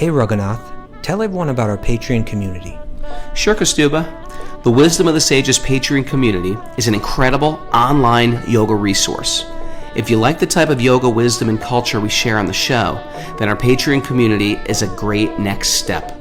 Hey Raghunath, tell everyone about our Patreon community. Sure, Kaustubha. The Wisdom of the Sages Patreon community is an incredible online yoga resource. If you like the type of yoga wisdom and culture we share on the show, then our Patreon community is a great next step.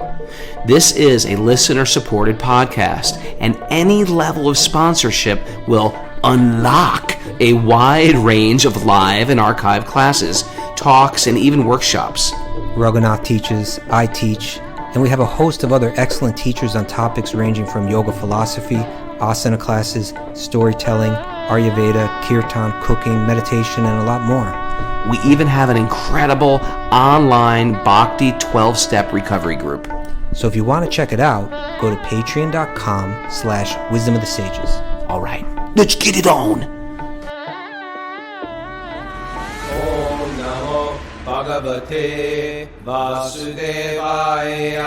This is a listener-supported podcast, and any level of sponsorship will unlock a wide range of live and archived classes, talks, and even workshops. Raghunath teaches, I teach, and we have a host of other excellent teachers on topics ranging from yoga philosophy, asana classes, storytelling, Ayurveda, kirtan, cooking, meditation, and a lot more. We even have an incredible online Bhakti 12-step recovery group. So if you want to check it out, go to patreon.com/wisdom of the sages. All right, let's get it on. Om Namo Bhagavate Vasudevaya.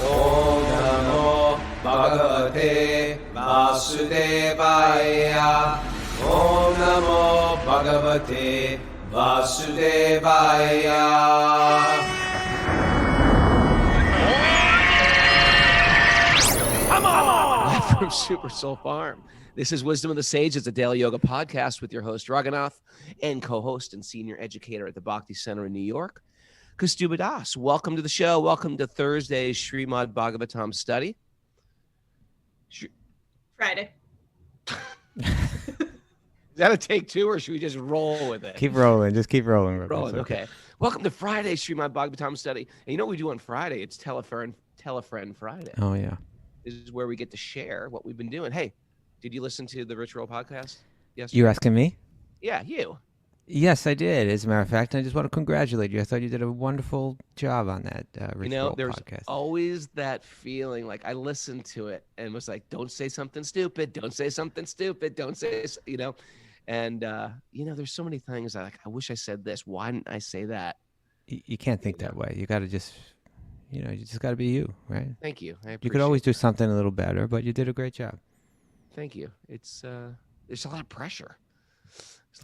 Om Namo Bhagavate Vasudevaya. Om Namo Bhagavate Vasudevaya. From Super Soul Farm. This is Wisdom of the Sage. It's a daily yoga podcast with your host, Raghunath, and co-host and senior educator at the Bhakti Center in New York, Kaustubha Das. Welcome to the show. Welcome to Thursday's Srimad Bhagavatam study. Friday. Is that a take two, or should we just roll with it? Keep rolling. Just keep rolling. Rolling. Okay. Welcome to Friday's Srimad Bhagavatam study. And you know what we do on Friday? It's Tell a Friend Friday. Oh, yeah. This is where we get to share what we've been doing. Hey, did you listen to the Ritual podcast yesterday? You asking me? Yeah, you. Yes, I did. As a matter of fact, I just want to congratulate you. I thought you did a wonderful job on that Ritual There's podcast. always that feeling, like I listened to it and was like, don't say something stupid. Don't say something stupid. Don't say, And, there's so many things I wish I said this. Why didn't I say that? You can't think that way. You got to just... you just got to be you, right? Thank you. You could always do something a little better, but you did a great job. Thank you. It's there's a lot of pressure.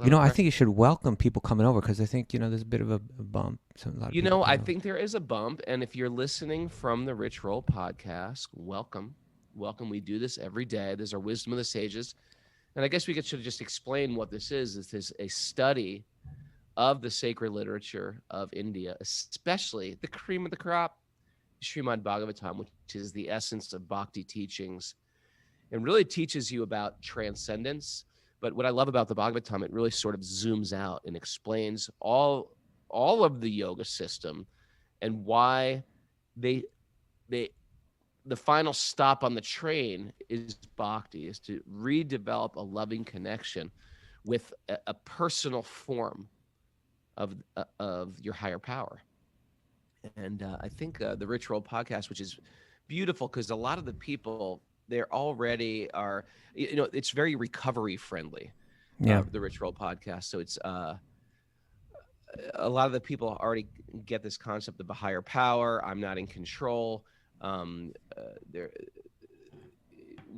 I think you should welcome people coming over because I think, there's a bit of a bump. I think there is a bump. And if you're listening from the Rich Roll podcast, welcome. Welcome. We do this every day. There's our Wisdom of the Sages. And I guess we should just explain what this is. This is a study of the sacred literature of India, especially the cream of the crop, Srimad Bhagavatam, which is the essence of Bhakti teachings, and really teaches you about transcendence. But what I love about the Bhagavatam, it really sort of zooms out and explains all of the yoga system and why the final stop on the train is Bhakti, is to redevelop a loving connection with a personal form of your higher power. And I think the Ritual podcast, which is beautiful because a lot of the people there already are, it's very recovery friendly. Yeah. The Ritual podcast. So it's a lot of the people already get this concept of a higher power. I'm not in control.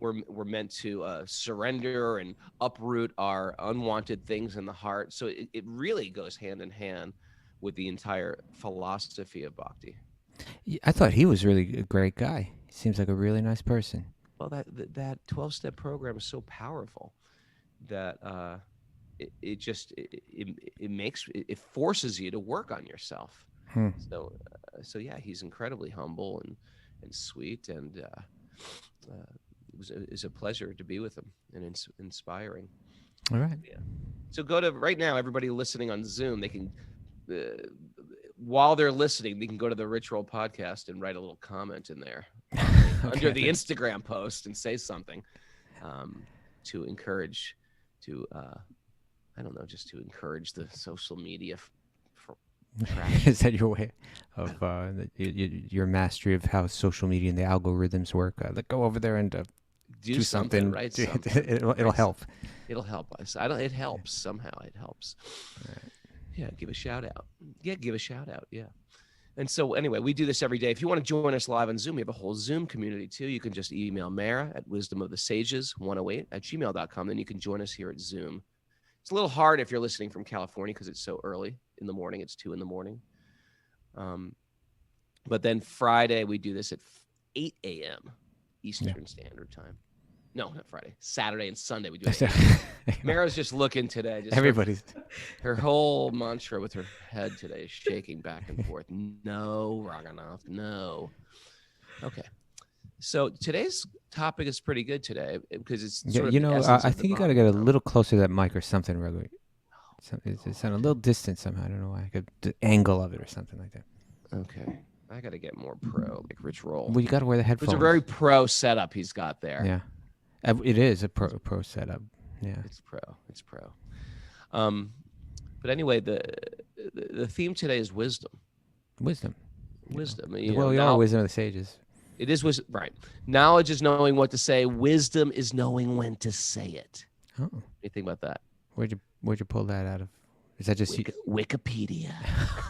We're meant to surrender and uproot our unwanted things in the heart. So it really goes hand in hand with the entire philosophy of Bhakti. I thought he was really a great guy. He seems like a really nice person. Well, that 12-step program is so powerful that it forces you to work on yourself. So yeah, he's incredibly humble and sweet, and it was a pleasure to be with him and inspiring. All right. Yeah. So go to right now, everybody listening on Zoom, they can. While they're listening, they can go to the Ritual podcast and write a little comment in there under the Instagram post and say something to encourage, just to encourage the social media. Is that your way of your mastery of how social media and the algorithms work? Go over there and do something. Write something. It'll help. It'll help us. It helps somehow. It helps. Right. Yeah, give a shout out. Yeah. And so anyway, we do this every day. If you want to join us live on Zoom, we have a whole Zoom community too. You can just email Mara at wisdomofthesages108@gmail.com. Then you can join us here at Zoom. It's a little hard if you're listening from California because it's so early in the morning. It's 2 a.m. But then Friday, we do this at 8 a.m. Eastern Standard Time. No, not Friday. Saturday and Sunday, we do it. Mara's just looking today. Just Everybody's. her whole mantra with her head today is shaking back and forth. No, Raghunath, no. Okay. So today's topic is pretty good today because it's sort of You know, I think you got to get a little closer to that mic or something, Raghu. It's on a little distance somehow. I don't know why. The angle of it or something like that. Okay. I got to get more pro, like Rich Roll. Well, you got to wear the headphones. It's a very pro setup he's got there. Yeah. It is a pro setup. Yeah. It's pro. But anyway, the theme today is wisdom. Wisdom. Wisdom. Well, we are wisdom of the sages. It is wisdom, right? Knowledge is knowing what to say. Wisdom is knowing when to say it. Oh. What do you think about that? Where'd you pull that out of? Is that just Wikipedia?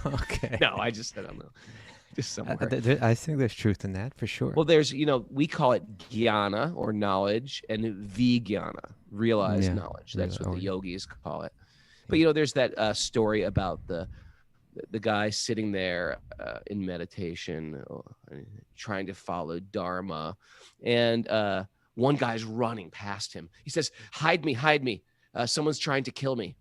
Okay. No, I just don't know. Just somewhere. I think there's truth in that for sure. Well, there's, we call it jnana or knowledge and vijnana, realized knowledge. That's what the yogis call it. But, there's that story about the guy sitting there in meditation, trying to follow Dharma. And one guy's running past him. He says, hide me. Someone's trying to kill me.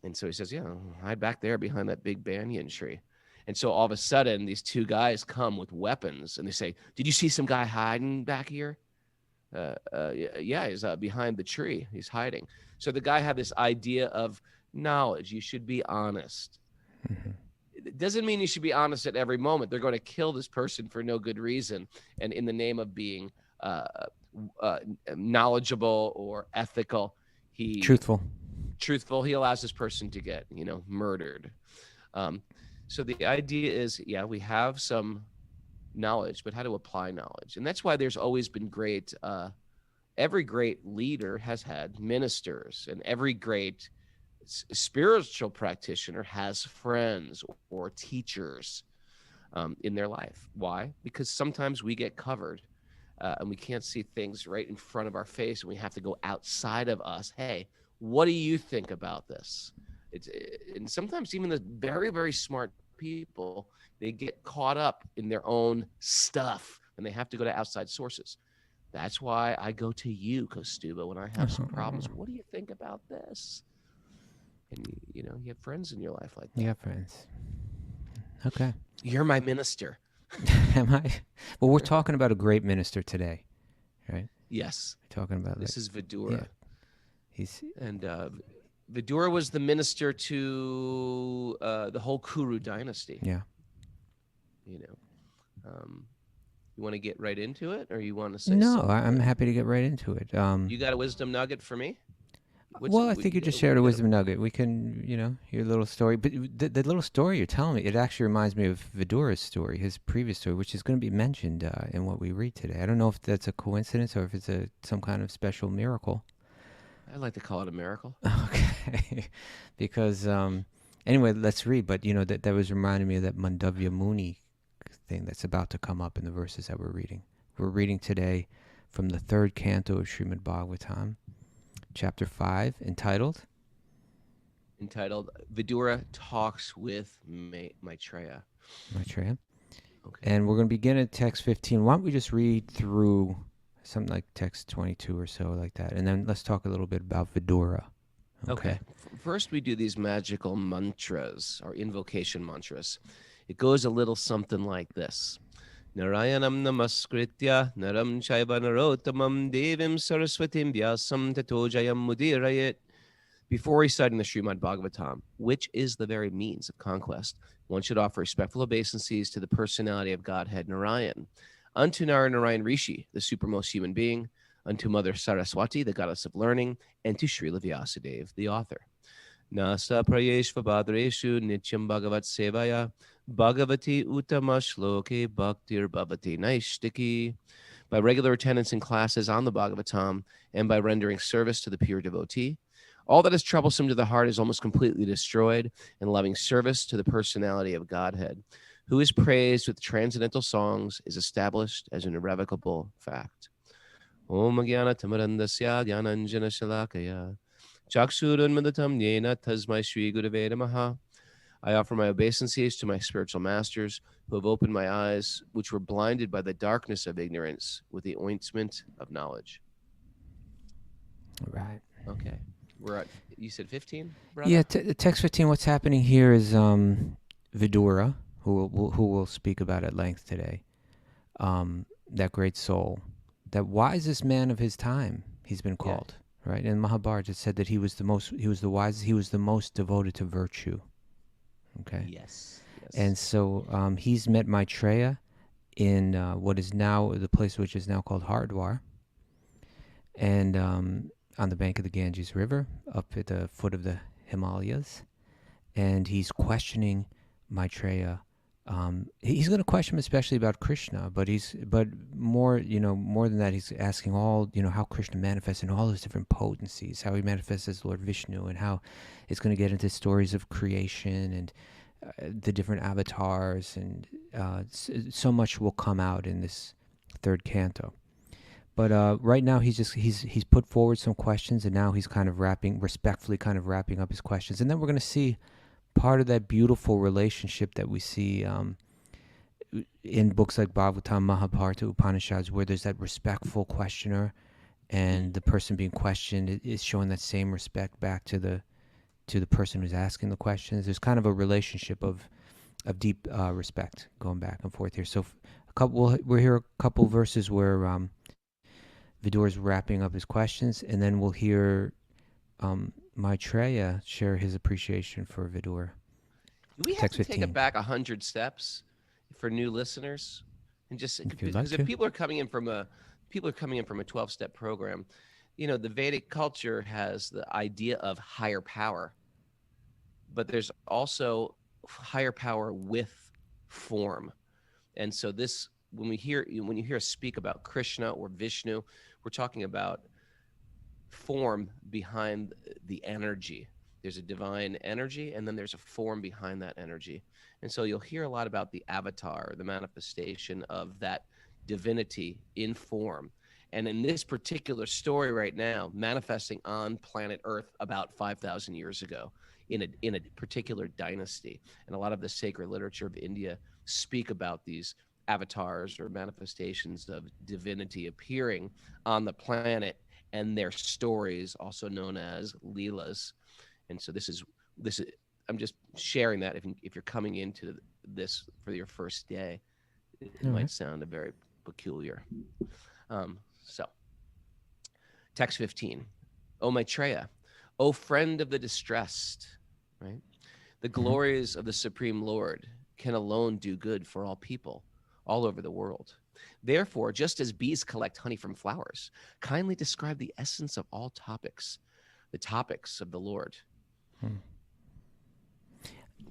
And so he says, hide back there behind that big banyan tree. And so all of a sudden, these two guys come with weapons, and they say, did you see some guy hiding back here? Yeah, he's behind the tree. He's hiding. So the guy had this idea of knowledge. You should be honest. Mm-hmm. It doesn't mean you should be honest at every moment. They're going to kill this person for no good reason. And in the name of being knowledgeable or ethical, truthful, he allows this person to get, murdered. So the idea is, we have some knowledge, but how to apply knowledge. And that's why there's always been every great leader has had ministers, and every great spiritual practitioner has friends or teachers in their life. Why? Because sometimes we get covered and we can't see things right in front of our face, and we have to go outside of us. Hey, what do you think about this? And sometimes even the very, very smart people, they get caught up in their own stuff, and they have to go to outside sources. That's why I go to you, Kaustubha, when I have some problems. What do you think about this? And you have friends in your life like that. You have friends. Okay. You're my minister. Am I? Well, we're talking about a great minister today, right? Yes. We're talking about this is Vidura. Yeah. Vidura was the minister to the whole Kuru dynasty. Yeah. You want to get right into it, or you want to say No, I'm happy to get right into it. You got a wisdom nugget for me? I think you just shared a wisdom nugget. We can, your little story. But the little story you're telling me, it actually reminds me of Vidura's story, his previous story, which is going to be mentioned in what we read today. I don't know if that's a coincidence or if it's some kind of special miracle. I like to call it a miracle. Okay. Because, anyway, let's read. But, that was reminding me of that Mandavya Muni thing that's about to come up in the verses that we're reading. We're reading today from the 3rd canto of Srimad Bhagavatam, chapter 5, entitled Vidura Talks with Maitreya. Maitreya. Okay. And we're going to begin at text 15. Why don't we just read through something like text 22 or so like that, and then let's talk a little bit about Vidura. Okay. First, we do these magical mantras, or invocation mantras. It goes a little something like this. Narayanam namaskritya naram chaiva narottamam devim saraswatim vyasam tato jayam mudirayet. Before reciting the Srimad Bhagavatam, which is the very means of conquest, one should offer respectful obeisances to the personality of Godhead Narayan, unto Narayan Rishi, the supermost human being, unto Mother Saraswati, the goddess of learning, and to Srila Vyasadeva, the author. Nasa prayeshva bhadreshu nityam bhagavat sevaya bhagavati uttama shloke bhaktir bhavati naishtiki. By regular attendance in classes on the Bhagavatam and by rendering service to the pure devotee, all that is troublesome to the heart is almost completely destroyed, and loving service to the personality of Godhead, who is praised with transcendental songs, is established as an irrevocable fact. Om Jnana Tamarandasya Jnananjana Shalakaya Chakshurunmadatam Yena Tasmai Shri Gurave Namaha. I offer my obeisances to my spiritual masters who have opened my eyes, which were blinded by the darkness of ignorance with the ointment of knowledge. Right. Okay. We're at, you said 15, brother? Yeah, text 15, what's happening here is Vidura, who will speak about at length today, that great soul, that wisest man of his time, he's been called, right? In Mahabharata, it said that he was the wisest, he was the most devoted to virtue, okay? Yes. And so he's met Maitreya in what is now the place which is now called Haridwar, and on the bank of the Ganges River, up at the foot of the Himalayas, and he's questioning Maitreya. He's going to question him especially about Krishna, but more than that, he's asking all, how Krishna manifests in all his different potencies, how he manifests as Lord Vishnu, and how it's going to get into stories of creation and the different avatars, and so much will come out in this third canto. But right now he's put forward some questions, and now he's kind of respectfully wrapping up his questions. And then we're going to see part of that beautiful relationship that we see in books like Bhagavatam, Mahabharata, Upanishads, where there's that respectful questioner, and the person being questioned is showing that same respect back to the person who's asking the questions. There's kind of a relationship of deep respect going back and forth here. So we'll hear a couple verses where Vidura's wrapping up his questions, and then we'll hear Maitreya share his appreciation for Vidura. Do we have to take it back 100 steps for new listeners, and just because if people are coming in from a 12-step program, the Vedic culture has the idea of higher power, but there's also higher power with form, and so when you hear us speak about Krishna or Vishnu, we're talking about form behind the energy. There's a divine energy, and then there's a form behind that energy. And so you'll hear a lot about the avatar, the manifestation of that divinity in form. And in this particular story right now, manifesting on planet Earth about 5,000 years ago in a particular dynasty. And a lot of the sacred literature of India speak about these avatars or manifestations of divinity appearing on the planet, and their stories, also known as Leelas. And so this is I'm just sharing that if you're coming into this for your first day, it might sound very peculiar. So text 15. O Maitreya, O friend of the distressed, right? The glories of the Supreme Lord can alone do good for all people all over the world. Therefore, just as bees collect honey from flowers, kindly describe the essence of all topics, the topics of the Lord.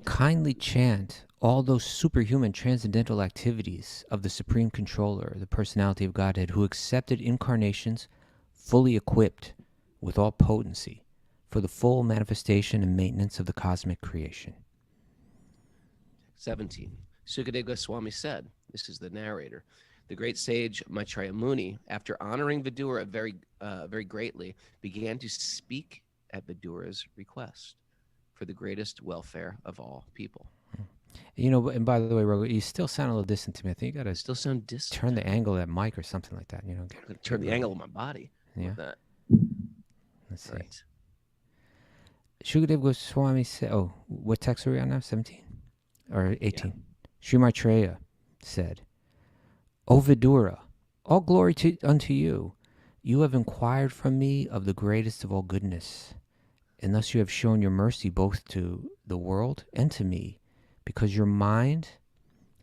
Kindly chant all those superhuman transcendental activities of the Supreme Controller, the personality of Godhead, who accepted incarnations fully equipped with all potency for the full manifestation and maintenance of the cosmic creation. 17. Sukadeva Goswami said, this is the narrator, the great sage Maitreya Muni, after honoring Vidura very greatly, began to speak at Vidura's request for the greatest welfare of all people. And by the way, Raghu, you still sound a little distant to me. I think you got to still sound distant. Turn the angle of that mic or something like that. Turn the angle of my body. Yeah. That. Let's see. Right. Sukadeva Goswami said, what text are we on now? 17 or 18? Yeah. Sri Maitreya said, O Vidura, all glory unto you. You have inquired from me of the greatest of all goodness, and thus you have shown your mercy both to the world and to me, because your mind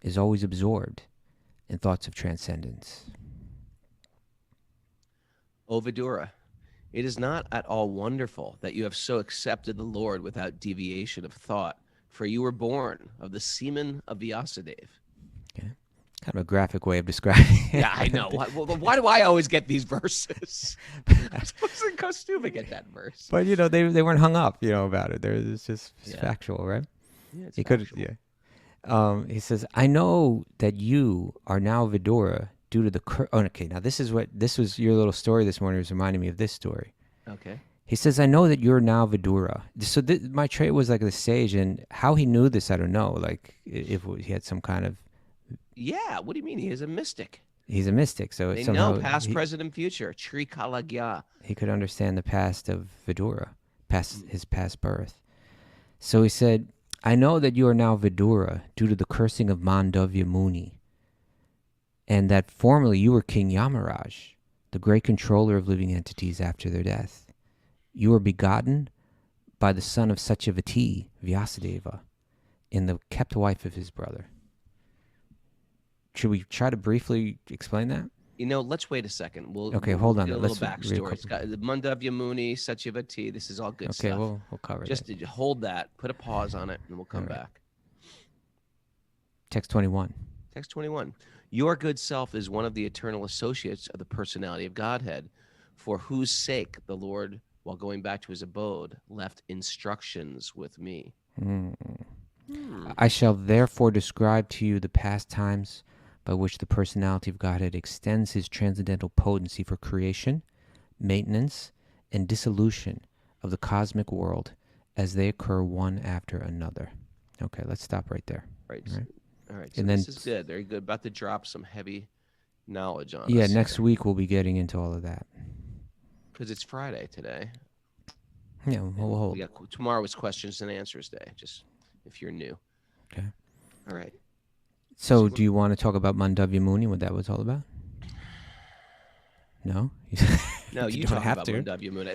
is always absorbed in thoughts of transcendence. O Vidura, it is not at all wonderful that you have so accepted the Lord without deviation of thought, for you were born of the semen of Vyasadeva. Okay. Kind of a graphic way of describing it. Yeah, I know. Why do I always get these verses? Wasn't Kaustubha get that verse? But they weren't hung up, about it. It's just factual, right? Yeah, it's factual. He says, I know that you are now Vidura due to the okay. Now this was your little story this morning. Was reminding me of this story. Okay. He says, I know that you're now Vidura. So Maitreya was like the sage, and how he knew this, I don't know. Like if he had some kind of... Yeah, what do you mean? He is a mystic. He's a mystic, so They somehow know past, present, and future. Trikalagya. he could understand the past of Vidura, his past birth. So he said, I know that you are now Vidura due to the cursing of Mandavya Muni, and that formerly you were King Yamaraj, the great controller of living entities after their death. You were begotten by the son of Satyavati, Vyasadeva, in the kept wife of his brother. Should we try to briefly explain that? Let's wait a second. Okay, hold on. Get a Let's little backstory. It's got the Mandavya Muni, Satyavati. This is all good stuff. Okay, we'll cover it. Just hold that, put a pause on it, and we'll come back. Text 21. Text 21. Your good self is one of the eternal associates of the personality of Godhead, for whose sake the Lord, while going back to his abode, left instructions with me. I shall therefore describe to you the pastimes by which the personality of Godhead extends his transcendental potency for creation, maintenance, and dissolution of the cosmic world as they occur one after another. Okay, let's stop right there. Right. All right. So And this then- is good. Very good. About to drop some heavy knowledge on us. Yeah, next week we'll be getting into all of that. Because it's Friday today. Yeah, we'll hold. Tomorrow is questions and answers day, just if you're new. Okay. All right. So do you want to talk about Mandavya Muni, what that was all about? No? No, You you don't talk have about to. Mandavya Muni.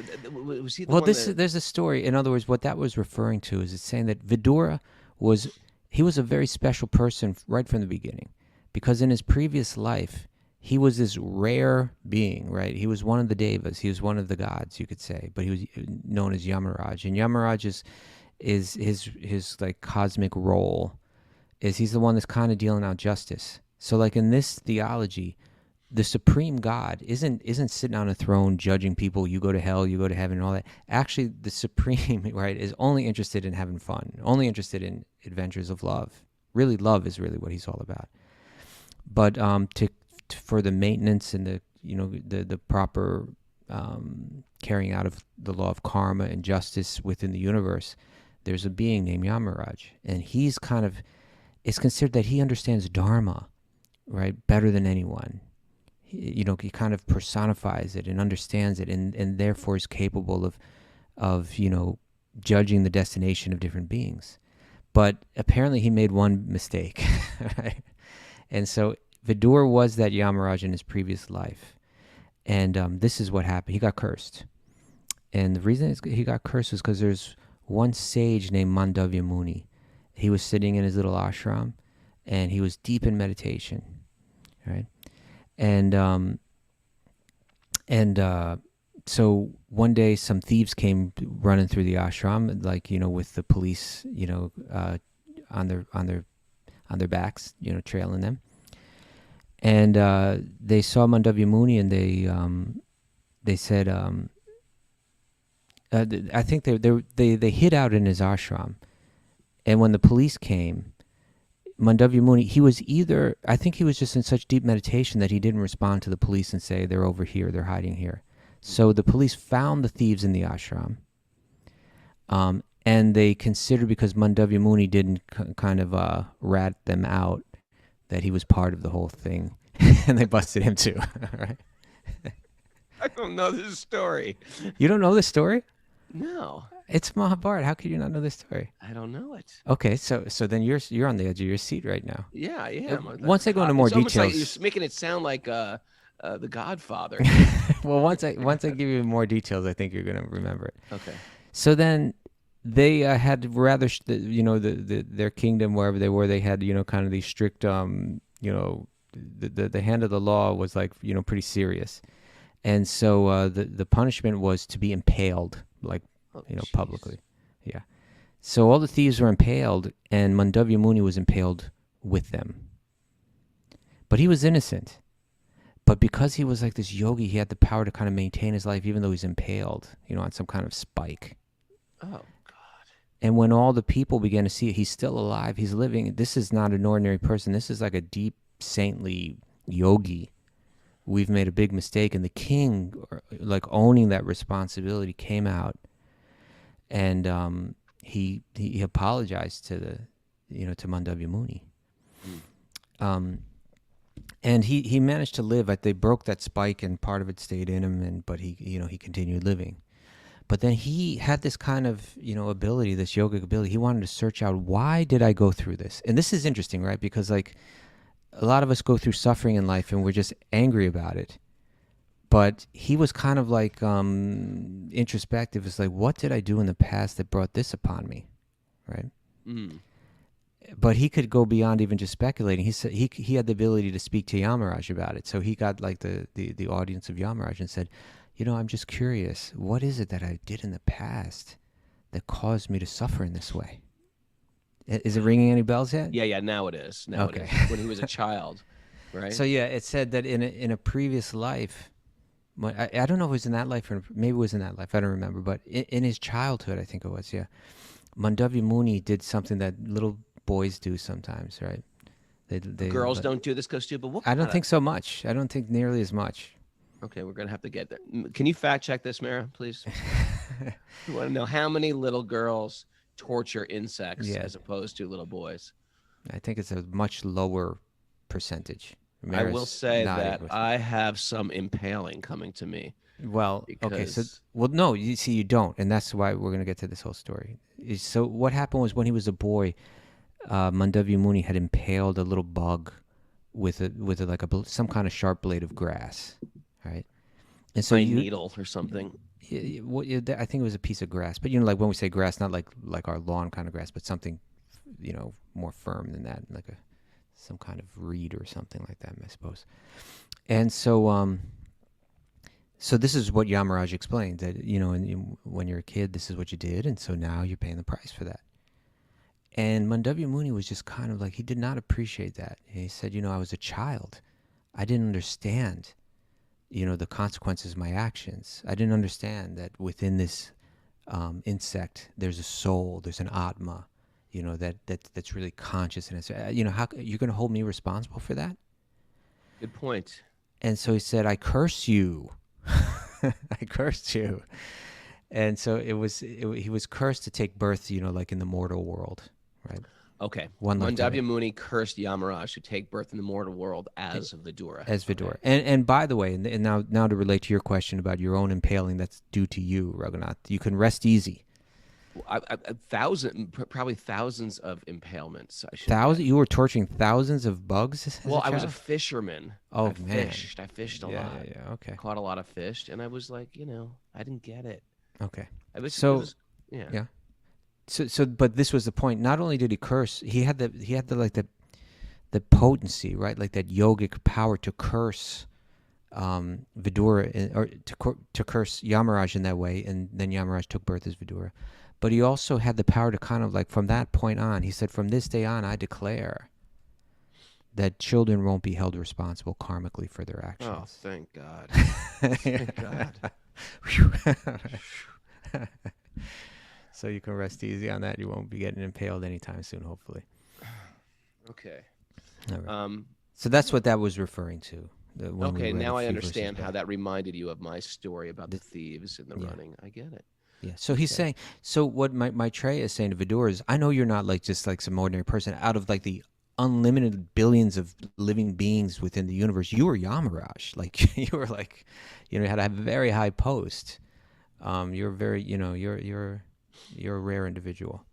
Was he the Well, one that... there's a story. In other words, what that was referring to is it's saying that Vidura was a very special person right from the beginning, because in his previous life, he was this rare being, right? He was one of the devas. He was one of the gods, you could say, but he was known as Yamaraj. And Yamaraj is his like cosmic role is he's the one that's kind of dealing out justice. So like in this theology, the supreme God isn't sitting on a throne judging people. You go to hell, you go to heaven, and all that. Actually, the supreme, right, is only interested in having fun, only interested in adventures of love. Really, love is really what he's all about. But for the maintenance and the proper carrying out of the law of karma and justice within the universe, there's a being named Yamaraj, and he's it's considered that he understands Dharma, right, better than anyone. He kind of personifies it and understands it, and therefore is capable of judging the destination of different beings. But apparently he made one mistake, right? And so Vidura was that Yamaraj in his previous life. And this is what happened. He got cursed. And the reason he got cursed was because there's one sage named Mandavya Muni. He was sitting in his little ashram, and he was deep in meditation, right? So one day some thieves came running through the ashram, like, with the police, on their backs, trailing them. And they saw Mandavya Muni, and they said, I think they hid out in his ashram. And when the police came, Mandavya Muni, I think he was just in such deep meditation that he didn't respond to the police and say, they're over here, they're hiding here. So the police found the thieves in the ashram. And they considered, because Mandavya Muni didn't kind of rat them out, that he was part of the whole thing. And they busted him too. Right? I don't know this story. You don't know this story? No. It's Mahabharata. How could you not know this story? I don't know it. Okay, so then you're on the edge of your seat right now. Yeah, I am. Once I go into more it's almost like details, you're making it sound like The Godfather. well, once I give you more details, I think you're gonna remember it. Okay. So then they had rather, their kingdom, wherever they were, they had kind of these strict, the hand of the law was like pretty serious, and so the punishment was to be impaled, like publicly. Yeah. So all the thieves were impaled, and Mandavya Muni was impaled with them. But he was innocent. But because he was like this yogi, he had the power to kind of maintain his life, even though he's impaled, on some kind of spike. Oh, God. And when all the people began to see it, he's still alive, he's living. This is not an ordinary person. This is like a deep, saintly yogi, we've made a big mistake. And the king, like owning that responsibility, came out and he apologized to to Mandavya Muni. And he managed to live. Like, they broke that spike, and part of it stayed in him, but he continued living. But then he had this kind of ability, this yogic ability. He wanted to search out, why did I go through this? And this is interesting, right? Because like a lot of us go through suffering in life, and we're just angry about it. But he was kind of like introspective. It's like, what did I do in the past that brought this upon me, right? But he could go beyond even just speculating. He said he had the ability to speak to Yamaraja about it. So he got like the audience of Yamaraja and said, I'm just curious. What is it that I did in the past that caused me to suffer in this way? Is it ringing any bells yet? Yeah. Now it is. Now Okay. it is. When he was a child, right? So yeah, it said that in a previous life, I don't know if it was in that life or maybe it was in that life. I don't remember. But in his childhood, I think it was, yeah. Mandavya Muni did something that little boys do sometimes, right? Girls don't do this, Kaustubha? I don't think so much. I don't think nearly as much. Okay, we're going to have to get there. Can you fact check this, Mara, please? We want to know how many little girls torture insects as opposed to little boys. I think it's a much lower percentage. I will say that I have some impaling coming to me. Well, okay, no, you see, you don't, and that's why we're going to get to this whole story. So what happened was, when he was a boy, Mandavya Muni had impaled a little bug with some kind of sharp blade of grass, right? And so a needle or something. I think it was a piece of grass, but like when we say grass, not like our lawn kind of grass, but something more firm than that, like some kind of reed or something like that, I suppose. And so so this is what Yamaraja explained, that when you're a kid, this is what you did, and so now you're paying the price for that. And Mandavya Muni was just kind of like, he did not appreciate that. He said, I was a child. I didn't understand, the consequences of my actions. I didn't understand that within this insect, there's a soul, there's an atma, that's really conscious. And how you're going to hold me responsible for that? Good point. And so he said, I curse you. I cursed you. And so he was cursed to take birth, like in the mortal world, right? Okay. Mandavya Muni cursed Yamaraja to take birth in the mortal world as Vidura. As Vidura. Okay. And by the way, and now to relate to your question about your own impaling that's due to you, Raghunath, you can rest easy. Probably thousands of impalements. You were torturing thousands of bugs? Well, I was a fisherman. Oh, man. I fished a lot. Yeah, okay. Caught a lot of fish, and I was like, I didn't get it. Okay. Yeah. So, but this was the point. Not only did he curse, he had the potency, right? Like that yogic power to curse Vidura, or to curse Yamaraja in that way, and then Yamaraja took birth as Vidura. But he also had the power to kind of like, from that point on, he said, from this day on, I declare that children won't be held responsible karmically for their actions. Oh, thank God. Thank God. So you can rest easy on that. You won't be getting impaled anytime soon, hopefully. Okay. All right. So that's what that was referring to. Okay, now I understand how that reminded you of my story about the thieves and the running. I get it. Yeah. So he's saying, so what Maitreya is saying to Vidura is, I know you're not like just like some ordinary person. Out of like the unlimited billions of living beings within the universe, you were Yamaraj. Like you were like, you had a very high post. You're very, you're a rare individual.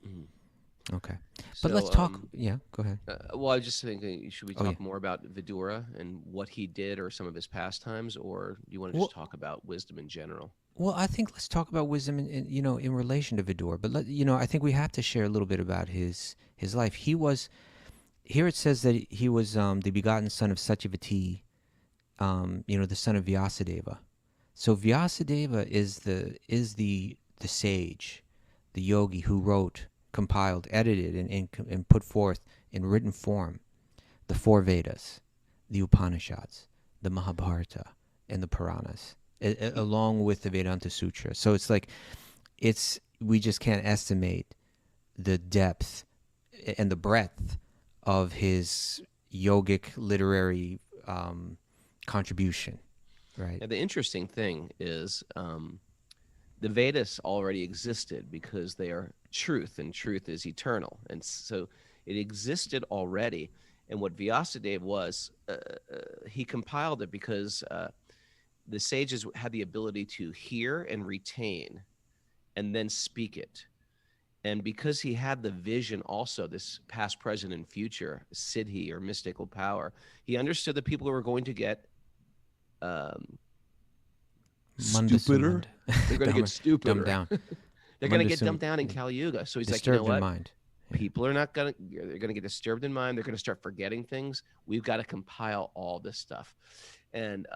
Mm-hmm. Okay. But let's talk. Yeah, go ahead. Well, I was just thinking, should we talk more about Vidura and what he did or some of his pastimes, or do you want to just talk about wisdom in general? Well, I think let's talk about wisdom in relation to Vidura. But I think we have to share a little bit about his life. He was, here it says that he was the begotten son of Satyavati, the son of Vyasadeva. So Vyasadeva is the sage, the yogi who wrote, compiled, edited, and put forth in written form the four Vedas, the Upanishads, the Mahabharata, and the Puranas, along with the Vedanta Sutra. So it's like, we just can't estimate the depth and the breadth of his yogic literary contribution, right? And the interesting thing is the Vedas already existed because they are truth, and truth is eternal. And so it existed already. And what Vyasadeva was, he compiled it because the sages had the ability to hear and retain and then speak it. And because he had the vision also, this past, present, and future, siddhi or mystical power, he understood that people were going to get stupider. They're going to get stupider. Dumbed down. They're going to get dumbed down in Kali Yuga. So he's like, you know Disturbed what? in mind. Yeah. People are not going to, they're going to get disturbed in mind. They're going to start forgetting things. We've got to compile all this stuff. And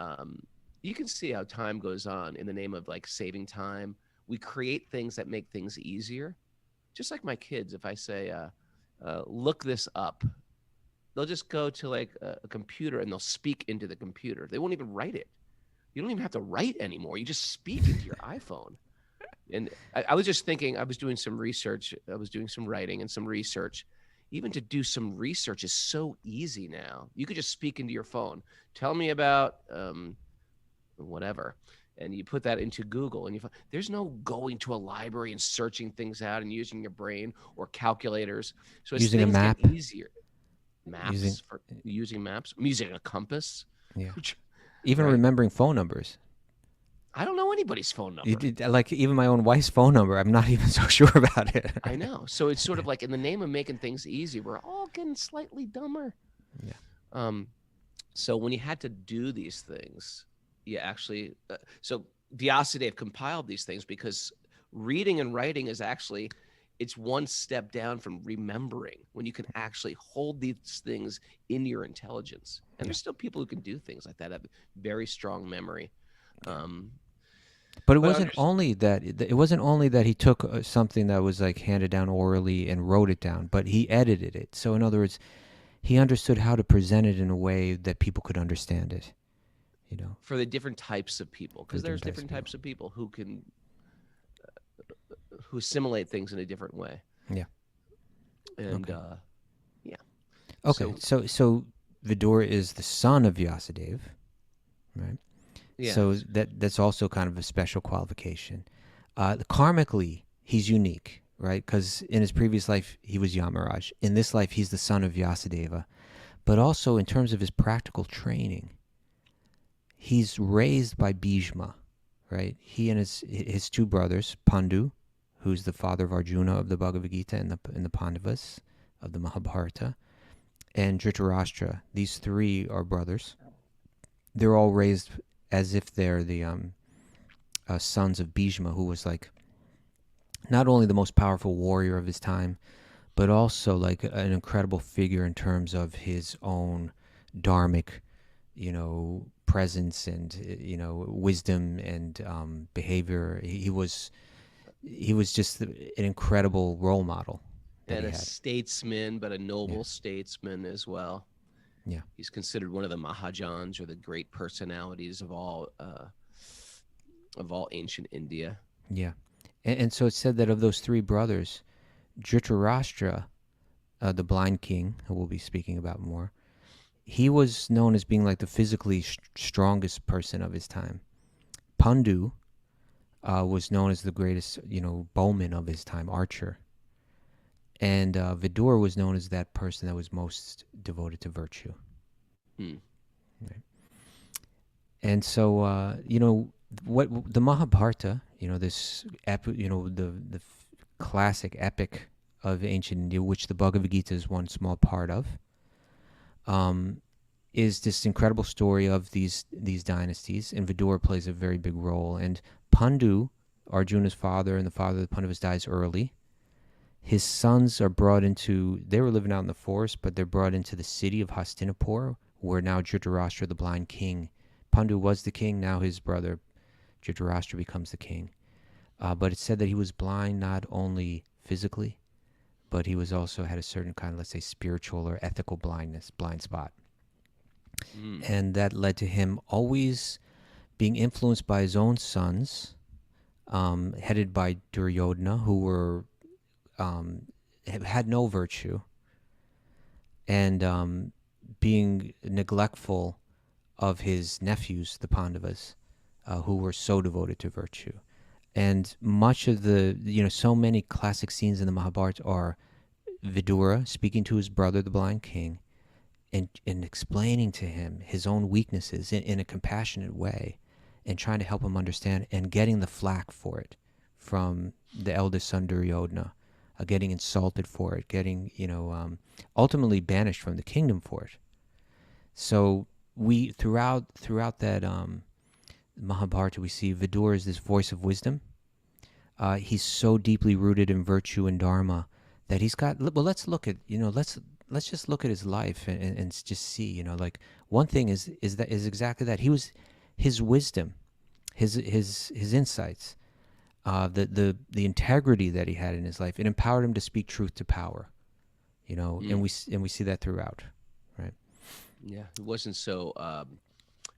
you can see how time goes on in the name of like saving time. We create things that make things easier. Just like my kids, if I say, look this up, they'll just go to like a computer and they'll speak into the computer. They won't even write it. You don't even have to write anymore. You just speak into your iPhone. And I was just thinking, I was doing some research. I was doing some writing and some research. Even to do some research is so easy now. You could just speak into your phone. Tell me about whatever. And you put that into Google, and there's no going to a library and searching things out and using your brain or calculators. So as using a things map, get easier, using maps, using a compass. Yeah. Even remembering phone numbers. I don't know anybody's phone number. Like even my own wife's phone number, I'm not even so sure about it. I know. So it's sort of like in the name of making things easy, we're all getting slightly dumber. Yeah. So when you had to do these things, you actually so Vyasadeva compiled these things because reading and writing is actually, it's one step down from remembering, when you can actually hold these things in your intelligence. And there's still people who can do things like that, have very strong memory. But it wasn't only that. It wasn't only that he took something that was like handed down orally and wrote it down, but he edited it. So in other words, he understood how to present it in a way that people could understand it. You know, for the different types of people, because there's different types of people who can who assimilate things in a different way. Yeah. And yeah. Okay. So Vidura is the son of Vyasadeva, right? Yeah. So that's also kind of a special qualification. Karmically, he's unique, right? Because in his previous life, he was Yamaraja. In this life, he's the son of Vyasadeva. But also in terms of his practical training, he's raised by Bhishma, right? He and his two brothers, Pandu, who's the father of Arjuna of the Bhagavad-gita and the Pandavas of the Mahabharata, and Dhritarashtra. These three are brothers. They're all raised as if they're the sons of Bhishma, who was like not only the most powerful warrior of his time, but also like an incredible figure in terms of his own dharmic, presence and wisdom and behavior. He was just an incredible role model. And a statesman, but a noble statesman as well. Yeah, he's considered one of the Mahajans, or the great personalities of all ancient India. Yeah, and so it's said that of those three brothers, Dhritarashtra, the blind king, who we'll be speaking about more, he was known as being like the physically strongest person of his time. Pandu was known as the greatest, bowman of his time, archer. And Vidura was known as that person that was most devoted to virtue. Right. And so, what the Mahabharata, this the classic epic of ancient India, which the Bhagavad-gita is one small part of, is this incredible story of these dynasties, and Vidura plays a very big role. And Pandu, Arjuna's father and the father of the Pandavas, dies early. His sons are brought they were living out in the forest, but they're brought into the city of Hastinapur, where now Dhritarashtra, the blind king, Pandu was the king, now his brother Dhritarashtra becomes the king. But it's said that he was blind not only physically, but he was also had a certain kind of, let's say, spiritual or ethical blind spot. And that led to him always being influenced by his own sons, headed by Duryodhana, who were had no virtue, and being neglectful of his nephews, the Pandavas, who were so devoted to virtue. And much of the, so many classic scenes in the Mahabharata are Vidura speaking to his brother, the blind king, and explaining to him his own weaknesses in a compassionate way, and trying to help him understand, and getting the flack for it from the eldest son Duryodhana, getting insulted for it, getting, ultimately banished from the kingdom for it. So we, throughout that Mahabharata, we see Vidura as this voice of wisdom. He's so deeply rooted in virtue and dharma that he's got. Well, let's look at let's just look at his life and just see. Like, one thing is exactly that. He was, his wisdom, his insights, the integrity that he had in his life. It empowered him to speak truth to power. And we see that throughout, right? Yeah, he wasn't so.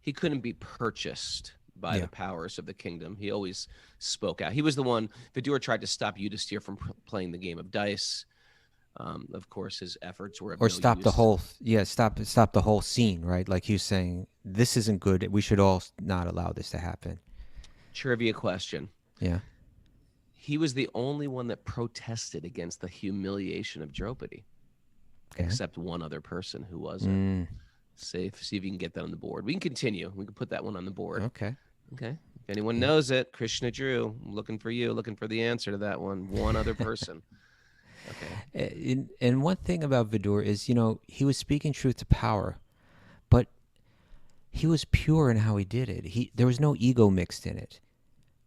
He couldn't be purchased by the powers of the kingdom. He always spoke out. He was the one. Vidura tried to stop Yudhisthira from playing the game of dice. Of course, his efforts were of or no stop use. the whole stop the whole scene, right? Like, he was saying, this isn't good. We should all not allow this to happen. Trivia question. Yeah. He was the only one that protested against the humiliation of Draupadi, except one other person who wasn't. See if you can get that on the board. We can continue. We can put that one on the board. Okay. If anyone knows it, Krishna Drew, I'm looking for you, looking for the answer to that one. One other person. Okay. And one thing about Vidura is, he was speaking truth to power, but he was pure in how he did it. There was no ego mixed in it.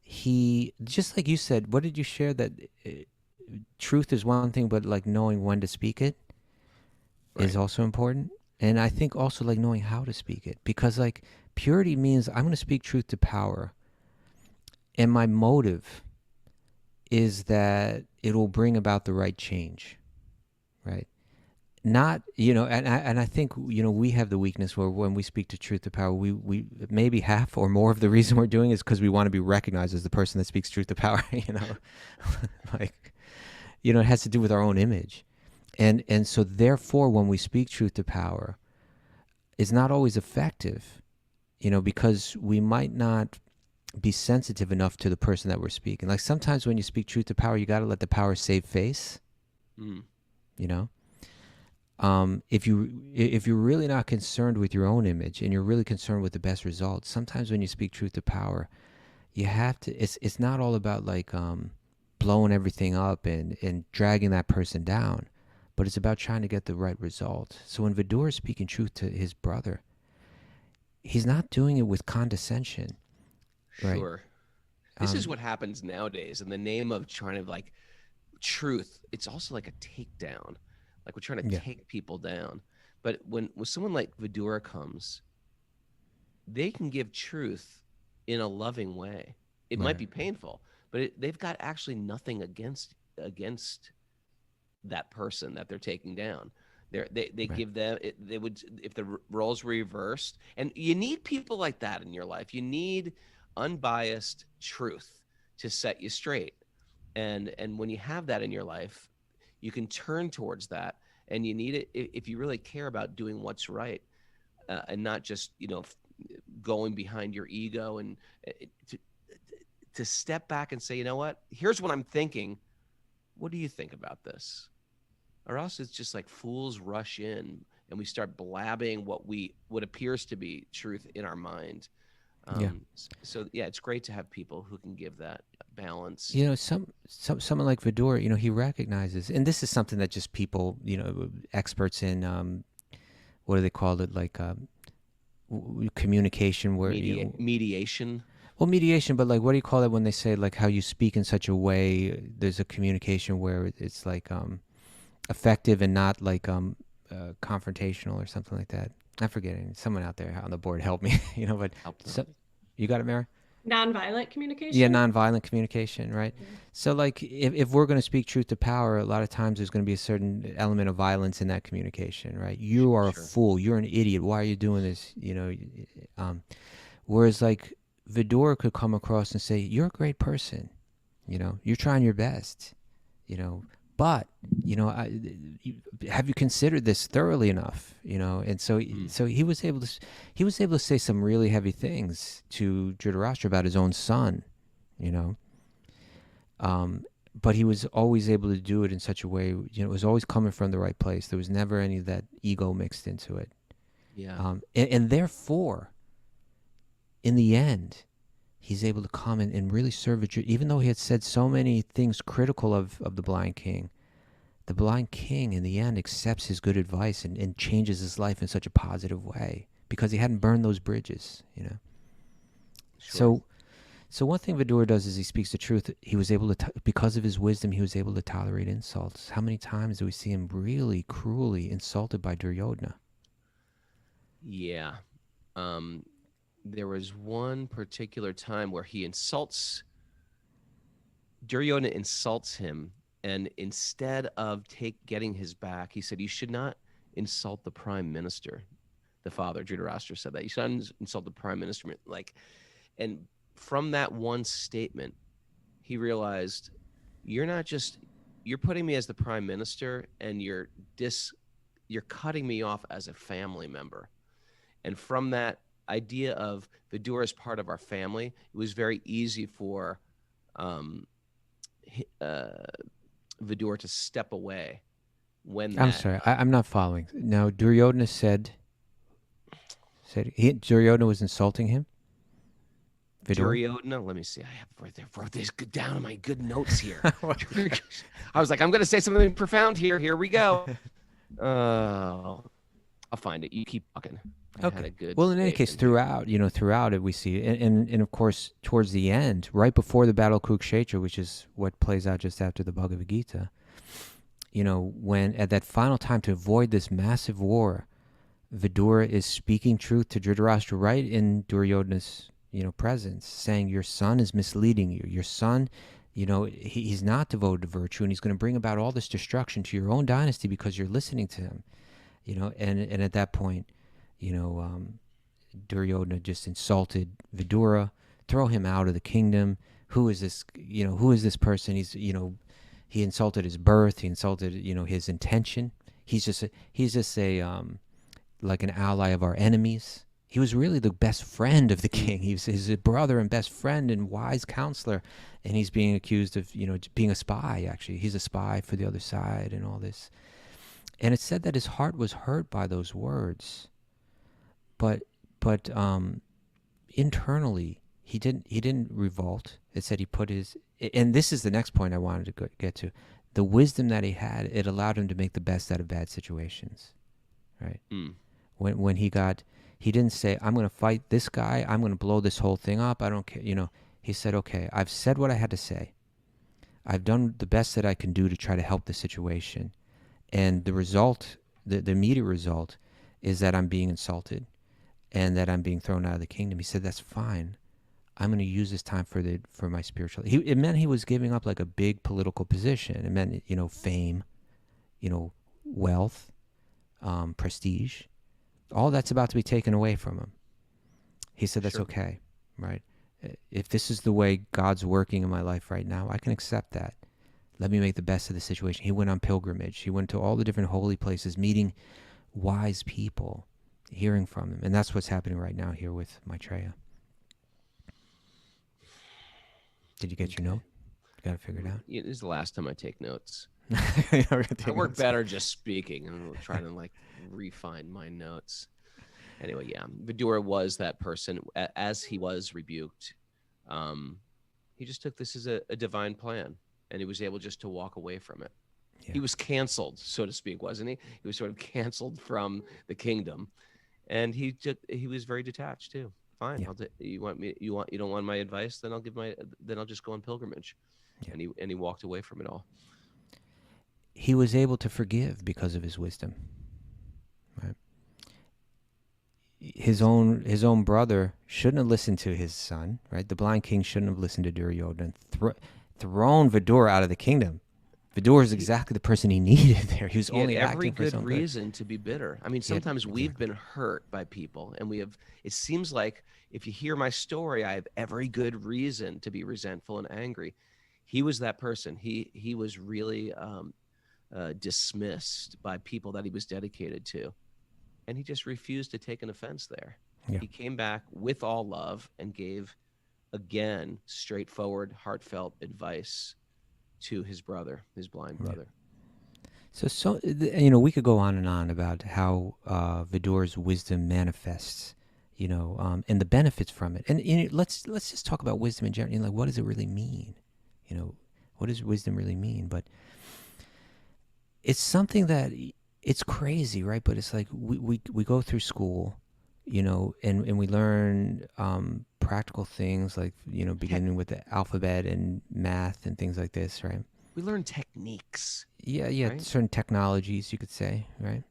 He, just like you said, what did you share, that truth is one thing, but like knowing when to speak it is also important. And I think also like knowing how to speak it, because like purity means I'm going to speak truth to power, and my motive is that it will bring about the right change, right? Not, and I think, we have the weakness where when we speak to truth to power, we maybe half or more of the reason we're doing it is because we want to be recognized as the person that speaks truth to power, like, it has to do with our own image. And so therefore, when we speak truth to power, it's not always effective, because we might not be sensitive enough to the person that we're speaking. Like, sometimes when you speak truth to power, you got to let the power save face. If you're really not concerned with your own image and you're really concerned with the best results, sometimes when you speak truth to power, you have to. It's not all about like blowing everything up and dragging that person down, but it's about trying to get the right result. So when Vidura is speaking truth to his brother, he's not doing it with condescension. Right? Sure. This is what happens nowadays in the name of trying to like truth. It's also like a takedown. Like, we're trying to take people down. But when someone like Vidura comes, they can give truth in a loving way. It might be painful, but they've got actually nothing against that person that they're taking down. They give them, they would, if the roles were reversed. And you need people like that in your life. You need unbiased truth to set you straight. And when you have that in your life, you can turn towards that, and you need it if you really care about doing what's right, and not just going behind your ego, and to step back and say, you know what, here's what I'm thinking. What do you think about this? Or else it's just like fools rush in and we start blabbing what appears to be truth in our mind. So it's great to have people who can give that balance. Someone like Vidura, he recognizes, and this is something that just people, experts in, what do they call it? Like communication, where mediation. Well, mediation, but like, what do you call it when they say like how you speak in such a way? There's a communication where it's like effective and not like confrontational or something like that. I'm forgetting. Someone out there on the board help me. But you got it, Mary? Nonviolent communication? Yeah, nonviolent communication, right? Mm-hmm. So like if we're going to speak truth to power, a lot of times there's going to be a certain element of violence in that communication, right? You are a fool. You're an idiot. Why are you doing this? Whereas like Vidura could come across and say, you're a great person. You're trying your best. But have you considered this thoroughly enough? And so he was able to say some really heavy things to Dhritarashtra about his own son. But he was always able to do it in such a way, it was always coming from the right place. There was never any of that ego mixed into it. Yeah. And therefore, in the end, he's able to come and really serve it. Even though he had said so many things critical of the blind king in the end accepts his good advice and changes his life in such a positive way because he hadn't burned those bridges, Sure. So one thing Vidura does is he speaks the truth. He was able to, because of his wisdom, he was able to tolerate insults. How many times do we see him really cruelly insulted by Duryodhana? Yeah. There was one particular time where Duryodhana insults him, and instead of getting his back, he said, "You should not insult the prime minister." The father, Dhritarashtra, said that. "You should not insult the prime minister." And from that one statement, he realized, you're putting me as the prime minister, and you're cutting me off as a family member. And from that idea of Vidura as part of our family, it was very easy for Vidura to step away when I'm sorry, I'm not following. Now, Duryodhana said Duryodhana was insulting him? Vidura? Duryodhana, let me see. I wrote this down in my good notes here. I was like, I'm going to say something profound here. Here we go. I'll find it. You keep talking. Okay. Well, in any case, throughout it, we see, and of course, towards the end, right before the Battle of Kurukshetra, which is what plays out just after the Bhagavad-gita, when at that final time to avoid this massive war, Vidura is speaking truth to Dhritarashtra right in Duryodhana's presence, saying, your son is misleading you. Your son, he's not devoted to virtue, and he's going to bring about all this destruction to your own dynasty because you're listening to him. And at that point, Duryodhana just insulted Vidura, throw him out of the kingdom. Who is this? Who is this person? He's, he insulted his birth. He insulted, his intention. He's just a like an ally of our enemies. He was really the best friend of the king. He was his brother and best friend and wise counselor, and he's being accused of, being a spy. Actually, he's a spy for the other side and all this. And it said that his heart was hurt by those words, but internally he didn't revolt. It said he put his, and this is the next point I wanted to get to, the wisdom that he had. It allowed him to make the best out of bad situations, right? When he didn't say, I'm going to fight this guy, I'm going to blow this whole thing up, I don't care. He said, okay, I've said what I had to say. I've done the best that I can do to try to help the situation. And the result, the immediate result, is that I'm being insulted and that I'm being thrown out of the kingdom. He said, that's fine. I'm going to use this time for my spiritual. It meant he was giving up like a big political position. It meant, fame, wealth, prestige. All that's about to be taken away from him. He said, that's okay, right? If this is the way God's working in my life right now, I can accept that. Let me make the best of the situation. He went on pilgrimage. He went to all the different holy places, meeting wise people, hearing from them. And that's what's happening right now here with Maitreya. Did you get your note? You got to figure it out? This is the last time I take notes. I I work better just speaking, and I'm trying to refine my notes. Anyway, yeah, Vidura was that person. As he was rebuked, he just took this as a divine plan, and he was able just to walk away from it. Yeah. He was canceled, so to speak, wasn't he? He was sort of canceled from the kingdom, and he was very detached too. Fine, yeah. You don't want my advice? Then I'll just go on pilgrimage. Yeah. And he walked away from it all. He was able to forgive because of his wisdom. Right? His own brother shouldn't have listened to his son. Right? The blind king shouldn't have listened to Duryodhana and thrown Vidura out of the kingdom. Vidura is exactly the person he needed there. He was only acting for his own good. Every good reason to be bitter. I mean, sometimes we've been hurt by people, and it seems like if you hear my story, I have every good reason to be resentful and angry. He was that person. He was really dismissed by people that he was dedicated to. And he just refused to take an offense there. Yeah. He came back with all love and gave, again, straightforward, heartfelt advice to his brother, his blind brother. So we could go on and on about how Vidura's wisdom manifests, and the benefits from it. And let's just talk about wisdom in general. Like, what does it really mean? What does wisdom really mean? But it's something that it's crazy, right? But it's like we go through school, and we learn practical things like, beginning with the alphabet and math and things like this, right? We learn techniques. Yeah, right? Certain technologies, you could say, right?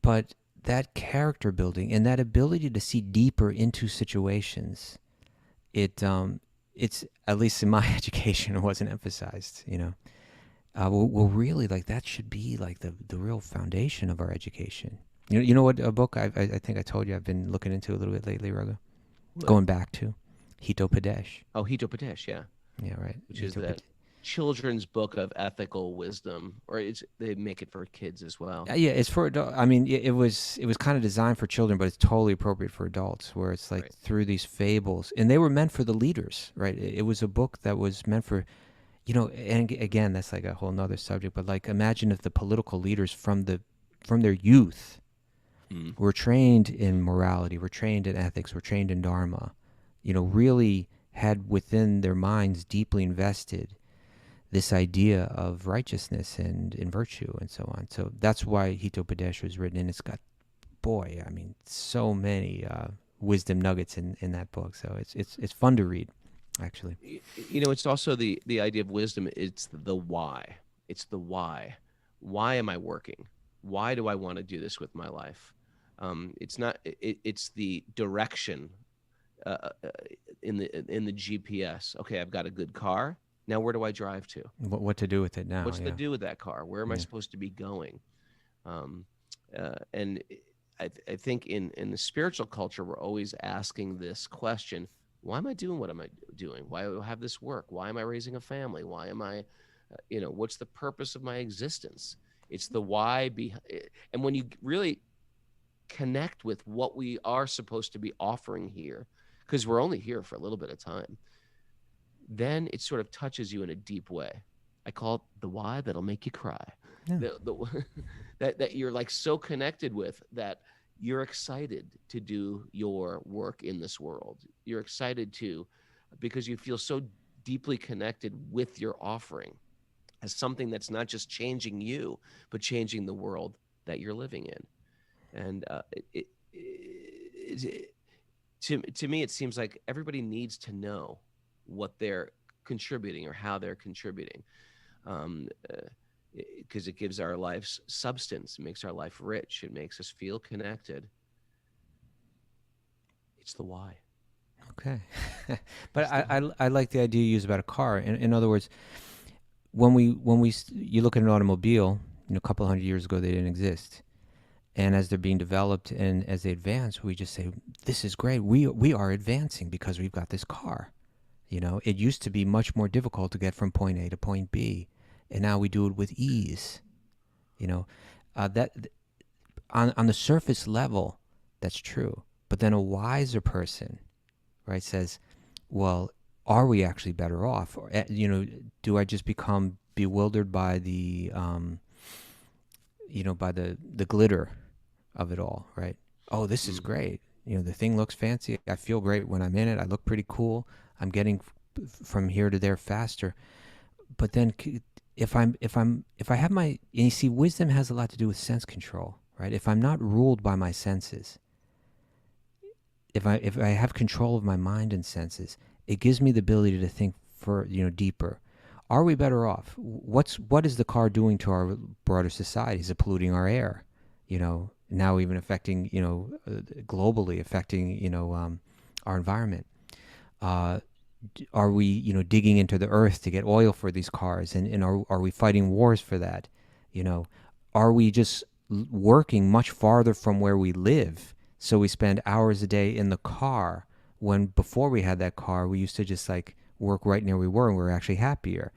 But that character building and that ability to see deeper into situations, it's at least in my education, it wasn't emphasized. Well, really, like that should be like the real foundation of our education. You know what a book I think I told you I've been looking into a little bit lately, Raghu? Going back to Hitopadesh. Oh, Hitopadesh, yeah. Yeah, right. Which is that children's book of ethical wisdom, or they make it for kids as well. Yeah, it's for adults. I mean, it was kind of designed for children, but it's totally appropriate for adults, where it's like through these fables, and they were meant for the leaders, right? It was a book that was meant for, and again, that's like a whole nother subject, but like imagine if the political leaders from their youth were trained in morality, were trained in ethics, were trained in dharma, really had within their minds deeply invested this idea of righteousness and virtue and so on. So that's why Hitopadesh was written, and it's got, so many wisdom nuggets in that book. So it's fun to read, actually. It's also the idea of wisdom. It's the why. It's the why. Why am I working? Why do I want to do this with my life? It's not. It's the direction in the GPS. Okay, I've got a good car. Now, where do I drive to? What to do with it now? What's to do with that car? Where am I supposed to be going? And I think in the spiritual culture, we're always asking this question: why am I doing what am I doing? Why do I have this work? Why am I raising a family? Why am I, what's the purpose of my existence? It's the why behind. And when you really connect with what we are supposed to be offering here, because we're only here for a little bit of time, then it sort of touches you in a deep way. I call it the why that'll make you cry. Yeah. That you're like so connected with that you're excited to do your work in this world. You're excited because you feel so deeply connected with your offering as something that's not just changing you, but changing the world that you're living in. And to me, it seems like everybody needs to know what they're contributing or how they're contributing, because it gives our lives substance. It makes our life rich. It makes us feel connected. It's the why. Okay. But I like the idea you use about a car. In other words, when you look at an automobile, a couple hundred years ago, they didn't exist. And as they're being developed and as they advance, we just say, this is great. We are advancing because we've got this car. It used to be much more difficult to get from point A to point B, and now we do it with ease. That on the surface level, that's true. But then a wiser person, right, says, well, are we actually better off? Or, do I just become bewildered by the by the glitter of it all, right? Oh, this is great. The thing looks fancy. I feel great when I'm in it. I look pretty cool. I'm getting from here to there faster. But then if I have my, and you see, wisdom has a lot to do with sense control, right? If I'm not ruled by my senses, if I have control of my mind and senses, it gives me the ability to think for, deeper. Are we better off? What is the car doing to our broader society? Is it polluting our air? Now even affecting, globally affecting, our environment. Are we, digging into the earth to get oil for these cars? And are we fighting wars for that? Are we just working much farther from where we live? So we spend hours a day in the car when before we had that car, we used to just like work right near where we were and we were actually happier.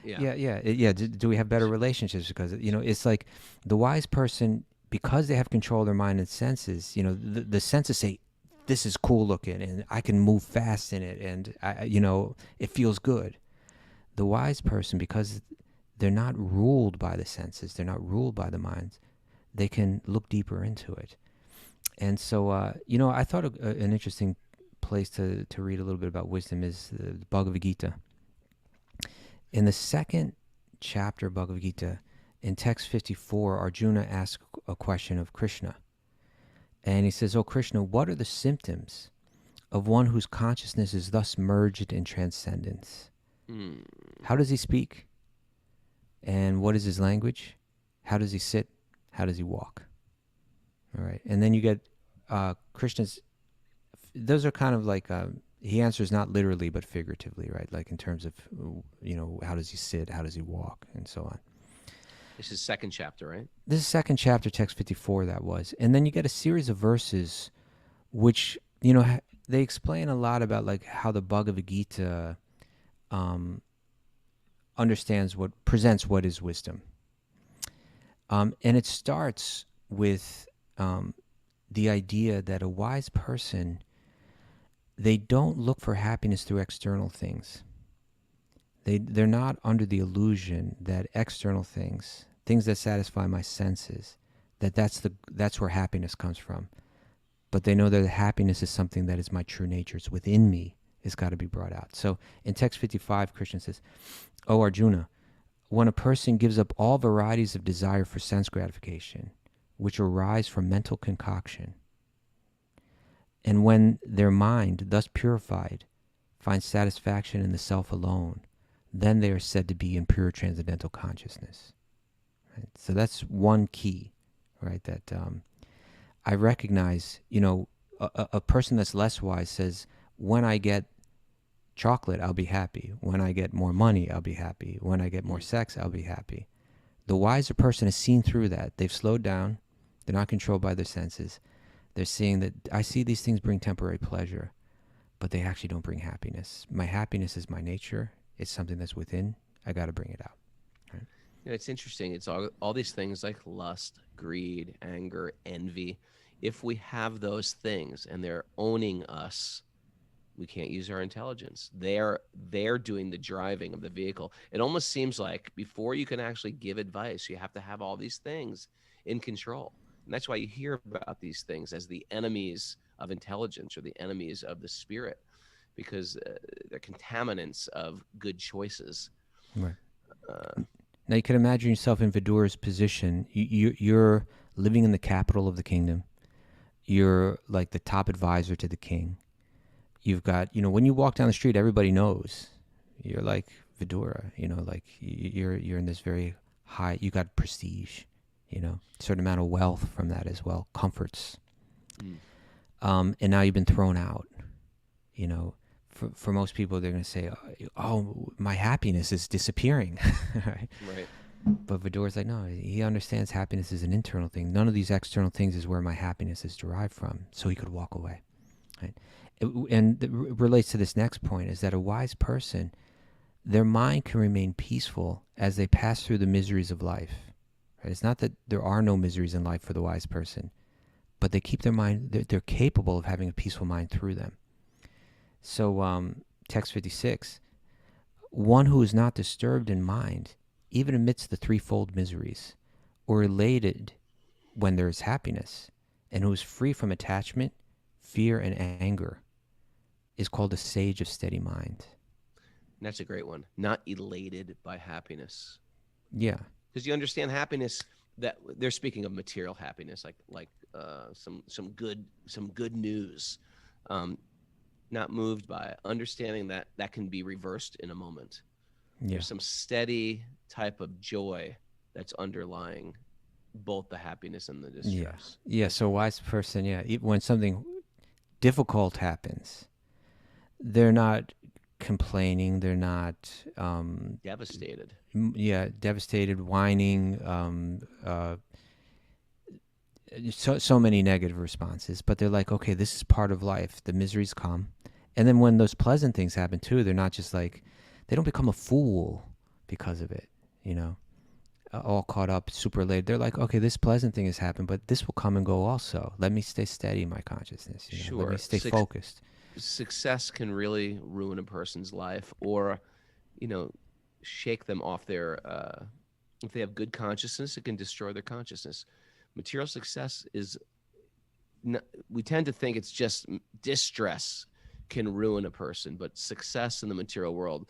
Yeah. Do we have better relationships? Because, it's like the wise person, because they have control of their mind and senses, the senses say, this is cool looking and I can move fast in it and, it feels good. The wise person, because they're not ruled by the senses, they're not ruled by the minds, they can look deeper into it. And so, I thought an interesting place to read a little bit about wisdom is the Bhagavad-gita. In the second chapter of Bhagavad-gita, in text 54, Arjuna asks a question of Krishna. And he says, "Oh Krishna, what are the symptoms of one whose consciousness is thus merged in transcendence? How does he speak? And what is his language? How does he sit? How does he walk?" All right. And then you get Krishna's, those are kind of like, he answers not literally, but figuratively, right? Like in terms of, how does he sit? How does he walk? And so on. This is second chapter, right? This is second chapter, text 54, that was. And then you get a series of verses which, they explain a lot about like how the Bhagavad-gita presents what is wisdom. And it starts with the idea that a wise person, they don't look for happiness through external things. They're not under the illusion that external things that satisfy my senses, that's where happiness comes from. But they know that happiness is something that is my true nature. It's within me. It's got to be brought out. So in text 55, Krishna says, "O Arjuna, when a person gives up all varieties of desire for sense gratification, which arise from mental concoction, and when their mind, thus purified, finds satisfaction in the self alone, then they are said to be in pure transcendental consciousness." Right? So that's one key, right? That I recognize, a person that's less wise says, when I get chocolate, I'll be happy. When I get more money, I'll be happy. When I get more sex, I'll be happy. The wiser person has seen through that. They've slowed down. They're not controlled by their senses. They're seeing that I see these things bring temporary pleasure, but they actually don't bring happiness. My happiness is my nature. It's something that's within. I got to bring it out. Right? It's interesting. It's all these things like lust, greed, anger, envy. If we have those things and they're owning us, we can't use our intelligence. They're doing the driving of the vehicle. It almost seems like before you can actually give advice, you have to have all these things in control. And that's why you hear about these things as the enemies of intelligence or the enemies of the spirit, because they're contaminants of good choices. Right. Now you can imagine yourself in Vidura's position. You're living in the capital of the kingdom. You're like the top advisor to the king. You've got, when you walk down the street, everybody knows you're like Vidura. Like you're in this very high. You got prestige. Certain amount of wealth from that as well, comforts. And now you've been thrown out. For most people, they're going to say, "Oh, my happiness is disappearing." Right? But Vidura's like, no, he understands happiness is an internal thing. None of these external things is where my happiness is derived from. So he could walk away. Right? And it relates to this next point, is that a wise person, their mind can remain peaceful as they pass through the miseries of life. Right? It's not that there are no miseries in life for the wise person, but they keep their mind, they're capable of having a peaceful mind through them. So text 56, one who is not disturbed in mind, even amidst the threefold miseries, or elated when there is happiness, and who is free from attachment, fear, and anger, is called a sage of steady mind. And that's a great one. Not elated by happiness. Yeah. Because you understand happiness, that they're speaking of material happiness, like some good news. Not moved by it, understanding that can be reversed in a moment. Yeah. There's some steady type of joy that's underlying both the happiness and the distress. Yeah. So a wise person, when something difficult happens, they're not complaining. They're not devastated. Devastated, whining. So many negative responses, but they're like, okay, this is part of life. The miseries come. And then when those pleasant things happen too, they're not just like, they don't become a fool because of it, all caught up, super late. They're like, okay, this pleasant thing has happened, but this will come and go also. Let me stay steady in my consciousness. Sure. Let me stay focused. Success can really ruin a person's life, or, shake them off their, if they have good consciousness, it can destroy their consciousness. Material success is, we tend to think it's just distress can ruin a person, but success in the material world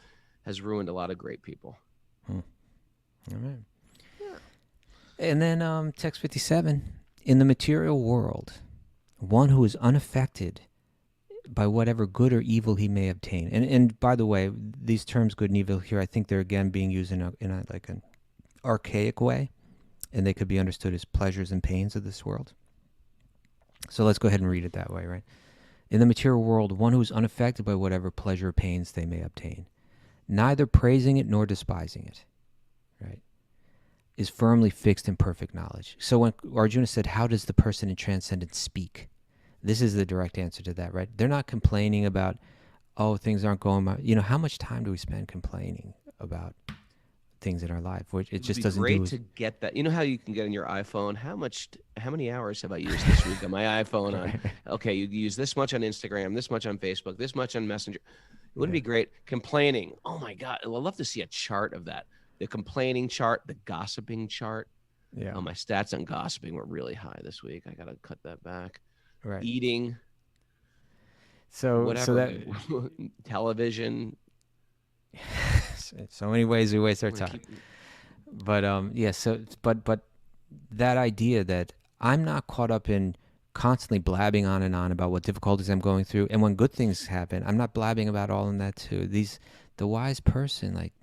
has ruined a lot of great people. All right. And then text 57, in the material world, one who is unaffected by whatever good or evil he may obtain. And by the way, these terms good and evil here, I think they're again being used in a like an archaic way, and they could be understood as pleasures and pains of this world. So let's go ahead and read it that way, right? In the material world, one who is unaffected by whatever pleasure or pains they may obtain, neither praising it nor despising it, right, is firmly fixed in perfect knowledge. So when Arjuna said, how does the person in transcendence speak? This is the direct answer to that, right? They're not complaining about, oh, things aren't going my, how much time do we spend complaining about things in our life, which it just doesn't do. Great to get that. You know how you can get on your iPhone, how many hours have I used this week on my iPhone? Okay, you use this much on Instagram, this much on Facebook, this much on Messenger. It wouldn't be great complaining. Oh my God, I'd love to see a chart of that. The complaining chart, the gossiping chart. Yeah. Oh, my stats on gossiping were really high this week. I got to cut that back. Right. Eating. So whatever. So that television. So many ways we waste our time. But but that idea that I'm not caught up in constantly blabbing on and on about what difficulties I'm going through, and when good things happen, I'm not blabbing about all in that too. The wise person, like,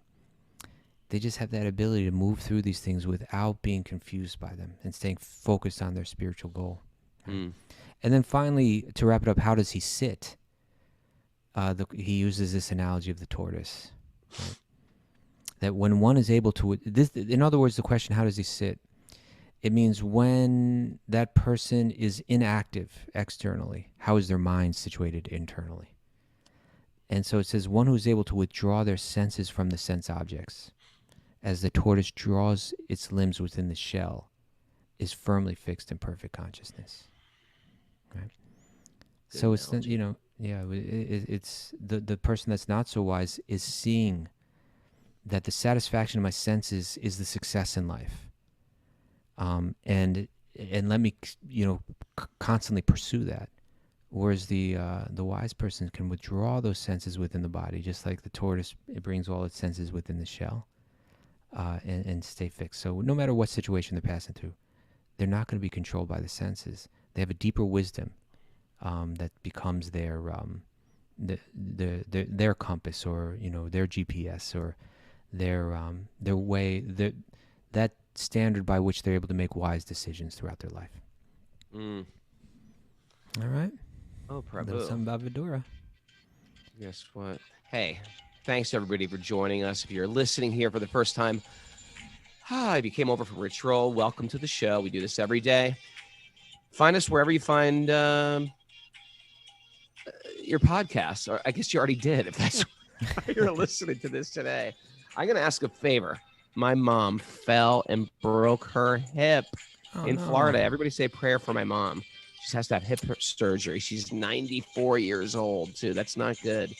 they just have that ability to move through these things without being confused by them and staying focused on their spiritual goal. And then finally, to wrap it up, how does he sit? He uses this analogy of the tortoise. Right? That when one is able to, in other words, the question, how does he sit? It means when that person is inactive externally, how is their mind situated internally? And so it says, one who is able to withdraw their senses from the sense objects, as the tortoise draws its limbs within the shell, is firmly fixed in perfect consciousness. Right? Good So it's, analogy. it's the person that's not so wise is seeing that the satisfaction of my senses is the success in life. And let me, constantly pursue that. Whereas the wise person can withdraw those senses within the body, just like the tortoise, it brings all its senses within the shell, and stay fixed. So no matter what situation they're passing through, they're not going to be controlled by the senses. They have a deeper wisdom that becomes their compass, or their GPS, or their way, that standard by which they're able to make wise decisions throughout their life. All right. Oh, A little Prabhu. something about Vidura. Guess what? Hey, thanks everybody for joining us. If you're listening here for the first time, if you came over from Rich Roll, welcome to the show. We do this every day. Find us wherever you find your podcasts, or I guess you already did if that's why you're listening to this today. I'm going to ask a favor. My mom fell and broke her hip in Florida. Everybody say a prayer for my mom. She has to have hip surgery. She's 94 years old, too. That's not good.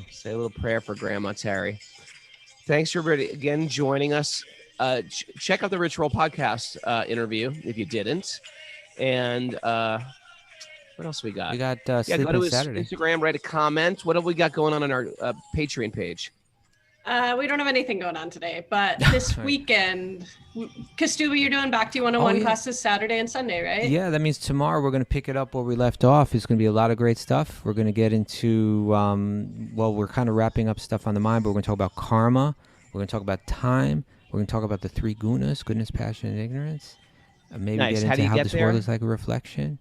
Say a little prayer for Grandma Terry. Thanks for everybody again joining us. Check out the Rich Roll podcast interview if you didn't. And what else we got? We got Go Sleep to on his Saturday. Instagram, write a comment. What have we got going on our Patreon page? We don't have anything going on today, but this weekend, Kaustubha, you're doing Bhakti 101 classes Saturday and Sunday, right? Yeah, that means tomorrow we're going to pick it up where we left off. It's going to be a lot of great stuff. We're going to get into, we're kind of wrapping up stuff on the mind, but we're going to talk about karma. We're going to talk about time. We're going to talk about the three gunas, goodness, passion, and ignorance. Maybe Nice. get How do into you how get this there? world is like a reflection.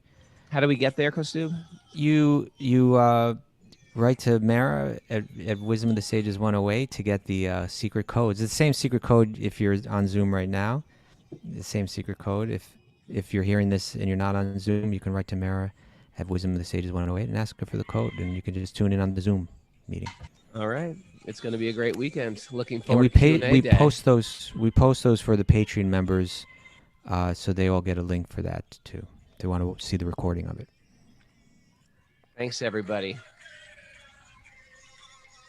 How do we get there, Kaustubha? You write to Mara at Wisdom of the Sages 108 to get the secret codes. It's the same secret code if you're on Zoom right now. The same secret code. If you're hearing this and you're not on Zoom, you can write to Mara at Wisdom of the Sages 108 and ask her for the code, and you can just tune in on the Zoom meeting. All right. It's going to be a great weekend. Looking And forward we to Q&A we day. post those for the Patreon members, so they all get a link for that too. They want to see the recording of it. Thanks, everybody.